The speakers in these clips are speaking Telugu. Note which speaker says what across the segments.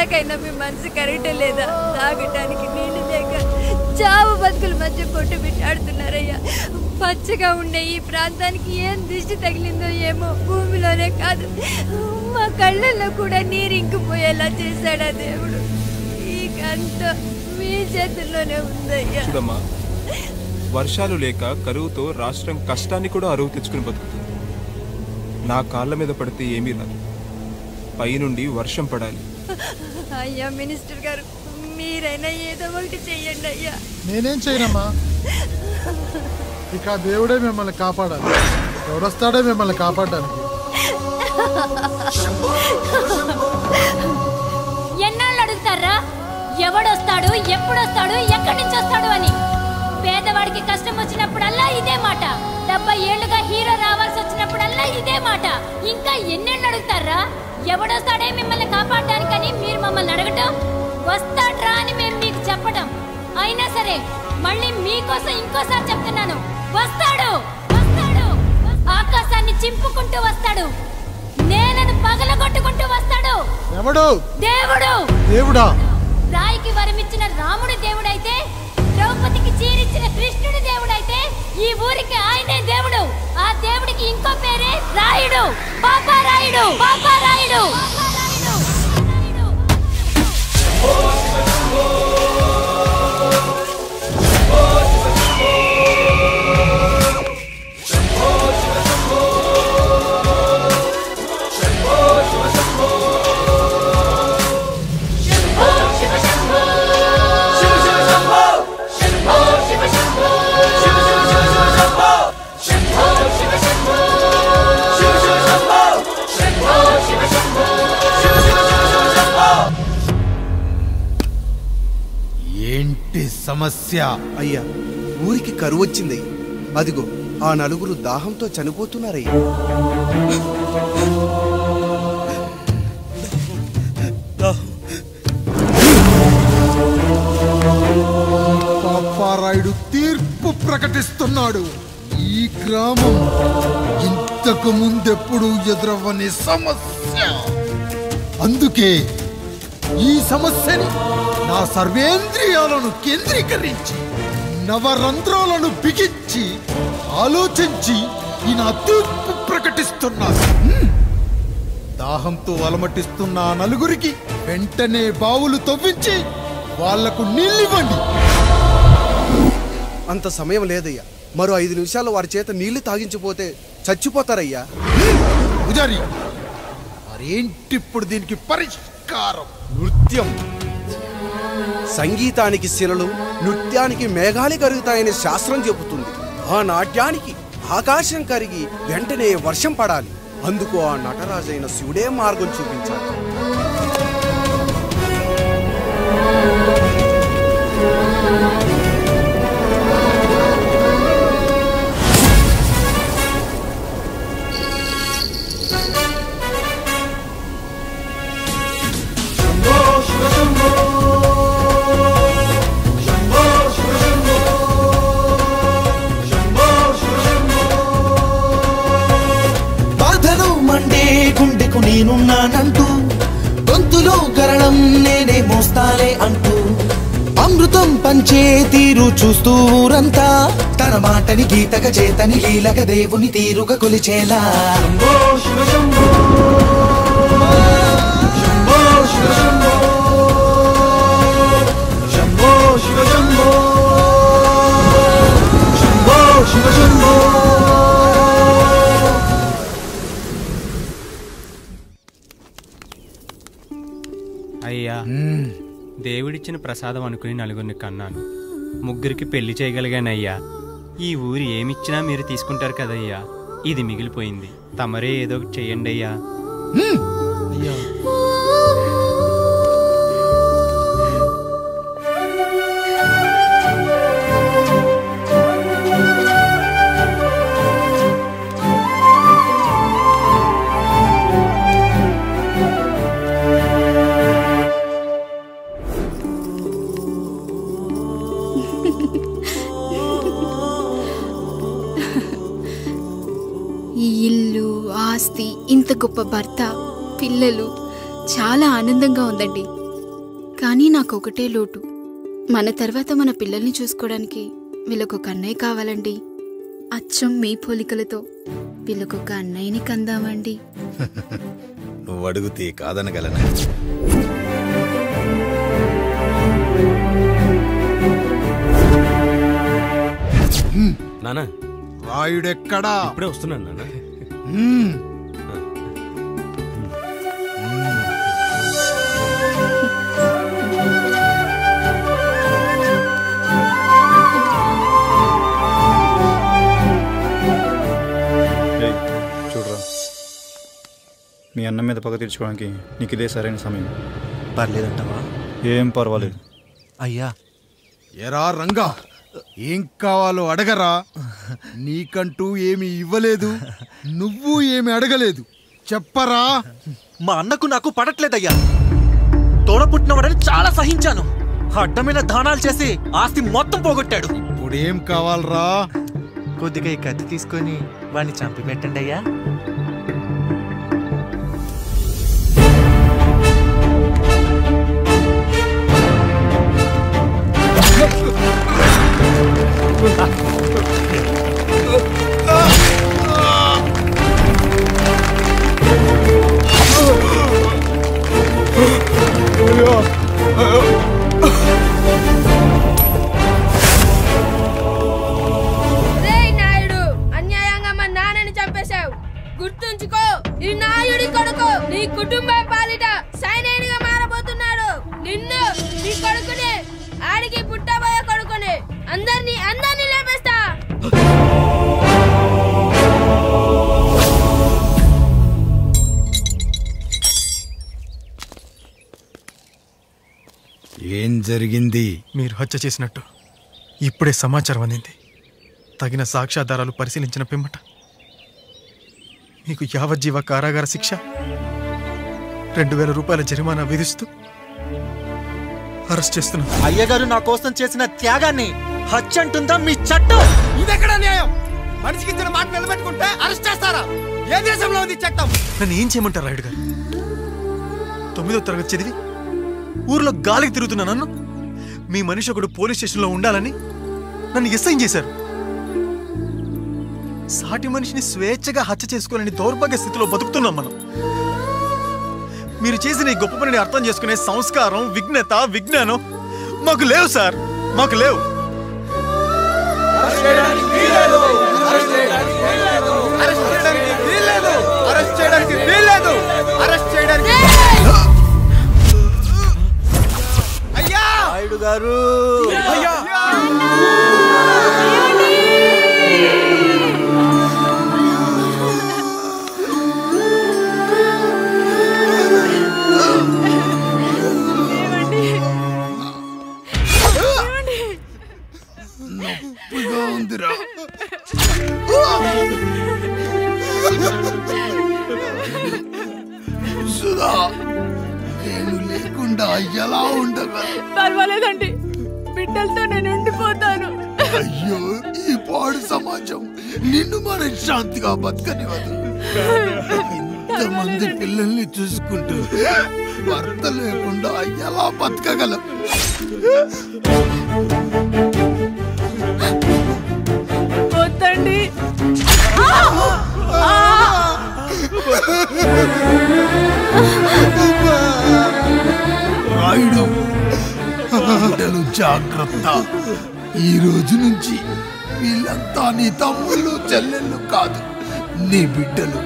Speaker 1: ఇప్పటిదాకైనా మీ మనసు కరెక్ట్ లేదా? తాగటానికి నీళ్ళు లేక చావు బతుకుల మధ్య పొట్టు బిట్టాడుతున్నారయ్యా. పచ్చగా ఉండే ఈ ప్రాంతానికి ఏం దిష్టి తగిలిందో ఏమో. భూమిలోనే కాదు మా కళ్ళల్లో కూడా నీరు ఇంకిపోయేలా చేశాడా దేవుడు. ఈకంతా మీ చేతుల్లోనే ఉందయ్యా.
Speaker 2: చూడమ్మా, వర్షాలు లేక కరువుతో రాష్ట్రం కష్టాన్ని కూడా అరువు తెచ్చుకుని బతుకుతుంది. నా కాళ్ళ మీద పడితే ఏమీ రాదు, పైనుండి వర్షం పడాలి.
Speaker 1: అయ్యా మినిస్టర్ గారు, మీరైనా ఏదో ఒకటి చెయ్యండి అయ్యా.
Speaker 3: నేనేం చేయనమ్మా, ఇక దేవుడే మిమ్మల్ని కాపాడాలి. ఎవడొస్తాడే మిమ్మల్ని కాపాడడానికి?
Speaker 4: ఎన్నాళ్ళు అడుగుతారా ఎవడొస్తాడు, ఎప్పుడొస్తాడు, ఎక్కడి నుంచి వస్తాడు అని? పేదవాడికి కష్టం వచ్చినప్పుడల్లా ఇదే మాట. 70 ఏళ్లుగా హీరో రావాల్సి వచ్చినప్పుడల్లా ఇదే మాట. ఇంకా ఎన్నెళ్ళు అడుగుతారా? ఎవడొస్తాడే మిమ్మల్ని కాపాడడానికని మీరు మమ్మల్ని అడగటం, వస్తాడ్రా అని మేము మీకు చెప్పటం. అయినా సరే మళ్ళీ మీకోసం ఇంకోసారి చెప్తున్నాను, వస్తాడు వస్తాడు. ఆకాశాన్ని చింపుకుంటూ వస్తాడు, నేలను పగలగొట్టుకుంటూ వస్తాడు.
Speaker 3: ఎవడు?
Speaker 4: దేవుడు.
Speaker 3: దేవుడా?
Speaker 4: రాయికి వరమిచ్చిన రాముడు దేవుడైతే, ద్రౌపదికి చీరిచ్చిన కృష్ణుడు దేవుడైతే, ఈ ఊరికి ఆయనే దేవుడు. ఆ దేవుడికి ఇంకో పేరే రాయుడు, పాపారాయుడు. పాపారాయుడు.
Speaker 5: ఏంటి సమస్య?
Speaker 6: అయ్యా, ఊరికి కరువు వచ్చింది. అదిగో ఆ నలుగురు దాహంతో చనిపోతున్నారయ్యా.
Speaker 5: పాపారాయుడు తీర్పు ప్రకటిస్తున్నాడు. ఈ గ్రామం ఇంతకు ముందెప్పుడు ఎదురవ్వని సమస్య. అందుకే ఈ సమస్యని నా సర్వేంద్రియాలను కేంద్రీకరించి, నవరంధ్రాలను బిగించి ఆలోచించి ఈ నా తీర్పు ప్రకటిస్తున్నాను. దాహంతో అలమటిస్తున్న ఆ నలుగురికి వెంటనే బావులు తవ్వించి వాళ్లకు నీళ్ళివ్వండి.
Speaker 6: అంత సమయం లేదయ్యా. మరో 5 నిమిషాలు వారి చేత నీళ్లు తాగించిపోతే చచ్చిపోతారయ్యా.
Speaker 5: పూజారి, మరేంటిప్పుడు దీనికి పరిష్కారం?
Speaker 6: నృత్యం. సంగీతానికి శిలలు, నృత్యానికి మేఘాలు కరుగుతాయని శాస్త్రం చెబుతుంది. ఆ నాట్యానికి ఆకాశం కరిగి వెంటనే వర్షం పడాలి. అందుకు ఆ నటరాజైన శివుడే మార్గం చూపించాలి.
Speaker 7: గుండెకు నేనున్నానంటూ, గొంతులో గరళం నేనే మోస్తాలే అంటూ, అమృతం పంచే తీరు చూస్తూ ఊరంతా తన మాటని గీతగా చేతని లీలగా దేవుని తీరుగా కొలిచేలా.
Speaker 8: అయ్యా, దేవుడిచ్చిన ప్రసాదం అనుకుని నలుగురిని కన్నాను. 3 పెళ్లి చేయగలిగానయ్యా. ఈ ఊరు ఏమిచ్చినా మీరు తీసుకుంటారు కదయ్యా, ఇది మిగిలిపోయింది. తమరే ఏదో ఒకటి చెయ్యండి అయ్యా.
Speaker 9: ఈ ఇల్లు, ఆస్తి, ఇంత గొప్ప భర్త, పిల్లలు, చాలా ఆనందంగా ఉందండి. కానీ నాకు ఒకటే లోటు, మన తర్వాత మన పిల్లల్ని చూసుకోవడానికి వీళ్ళకొక అన్నయ్య కావాలండి. అచ్చం మీ పోలికలతో వీళ్ళకొక అన్నయ్యని కందామండి.
Speaker 5: నువ్వు అడుగుతే కాదనగలనా?
Speaker 10: నానా
Speaker 5: రాయుడెక్కడా?
Speaker 10: ఇప్పుడే వస్తున్నాను నాన్న.
Speaker 11: చూడరా, మీ అన్న మీద పగ తీర్చుకోవడానికి నీకు ఇదే సరైన సమయం.
Speaker 12: పర్లేదంటావా?
Speaker 11: ఏం పర్వాలేదు.
Speaker 12: అయ్యా.
Speaker 5: ఎరా రంగా, ఏం కావాలో అడగరా. నీకంటూ ఏమి ఇవ్వలేదు, నువ్వు ఏమి అడగలేదు, చెప్పరా.
Speaker 12: మా అన్నకు నాకు పడట్లేదయ్యా. తోడపుట్టినవాడని చాలా సహించాను. అడ్డమైన దానాలు చేసి ఆస్తి మొత్తం పోగొట్టాడు.
Speaker 5: ఇప్పుడేం కావాలరా?
Speaker 12: కొద్దిగా ఈ కత్తి తీసుకొని వాడిని చంపి పెట్టండి అయ్యా.
Speaker 1: గుర్తుంచుకో, ఈ నాయుడి కొడుకు నీ కుటుంబం పాలిట సైనికుడిగా మారబోతున్నాడు. నిన్ను, నీ కొడుకుని, ఆడికి పుట్టబోయే కొడుకుని అందరినీ లేపేస్తా.
Speaker 5: ఏం జరిగింది?
Speaker 13: మీరు హత్య చేసినట్టు ఇప్పుడే సమాచారం అందింది. తగిన సాక్ష్యాధారాలు పరిశీలించిన పిమ్మట మీకు యావజ్జీవ కారాగార శిక్ష, 2000 రూపాయల జరిమానా విధిస్తూ అరెస్ట్ చేస్తున్నాం.
Speaker 12: అయ్యగారు నా కోసం చేసిన త్యాగాన్ని హత్య అంటుందా మీ చట్టం?
Speaker 6: ఇదెక్కడ న్యాయం? మనిషికి ఇచ్చిన మాట నిలబెట్టుకుంటే అరెస్ట్ చేస్తారా? ఏ దేశంలో ఉంది చట్టం?
Speaker 13: నన్ను ఏం చేయమంటారు రాయుడు గారు? 9వ తరగతి చదివి ఊర్లో గాలికి తిరుగుతున్నా నన్ను మీ మనిషి ఒకడు పోలీస్ స్టేషన్లో ఉండాలని నన్ను ఎస్ఐ చేశారు. సాటి మనిషిని స్వేచ్ఛగా హత్య చేసుకోలేని దౌర్భాగ్య స్థితిలో బతుకుతున్నాం మనం. మీరు చేసిన ఈ గొప్ప పనిని అర్థం చేసుకునే సంస్కారం, విజ్ఞత, విజ్ఞానం మాకు లేవు సార్, మాకు లేవు.
Speaker 12: నాయుడు గారు,
Speaker 5: నేను లేకుండా ఎలా ఉండగా?
Speaker 1: పర్వాలేదండి, బిడ్డలతో నేను ఉండిపోతాను.
Speaker 5: అయ్యో, ఈ పాడు సమాజం నిన్ను మనశ్శాంతిగా బతకనివ్వదు. ఇంతమంది పిల్లల్ని చూసుకుంటూ భర్త లేకుండా ఎలా బతకగలం?
Speaker 1: వద్దండి.
Speaker 5: రాయుడు, బిడ్డలు జాగ్రత్త. ఈ రోజు నుంచి వీళ్ళంతా నీ తమ్ముళ్ళు, చెల్లెళ్ళు కాదు, నీ బిడ్డలు.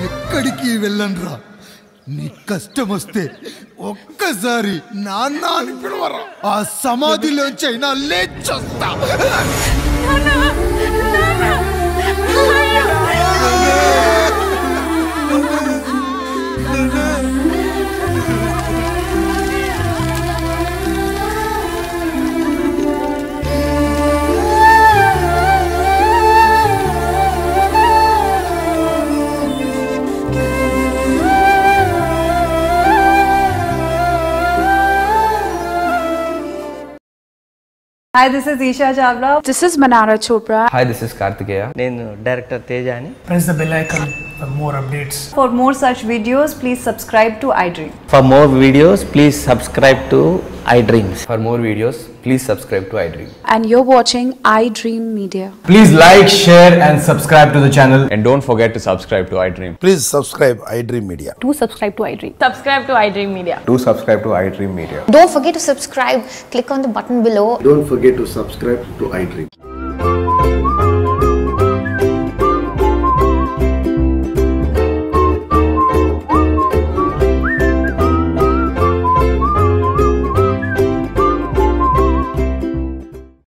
Speaker 5: ఎక్కడికి వెళ్ళనురా. నీ కష్టం వస్తే ఒక్కసారి నాన్న అని పిలవరా. ఆ సమాధిలోంచి అయినా లేచొస్తా.
Speaker 14: Hi, this is Isha Chavla. This is Manara Chopra.
Speaker 15: Hi, this is Kartikeya. నేను డైరెక్టర్ తేజ అని.
Speaker 14: Press the bell icon.
Speaker 10: For more updates.
Speaker 14: For more such videos, please subscribe to iDream.
Speaker 15: For more videos, please subscribe to iDreams. For more videos, please subscribe to iDream.
Speaker 16: And you're watching iDream Media.
Speaker 17: Please like, share and subscribe to the channel.
Speaker 18: And don't forget to subscribe to iDream.
Speaker 19: Please subscribe iDream Media.
Speaker 16: Do subscribe to iDream.
Speaker 14: Subscribe to iDream Media.
Speaker 18: Do subscribe to iDream Media.
Speaker 20: Don't forget to subscribe. Click on the button below.
Speaker 19: Don't forget to subscribe to iDream.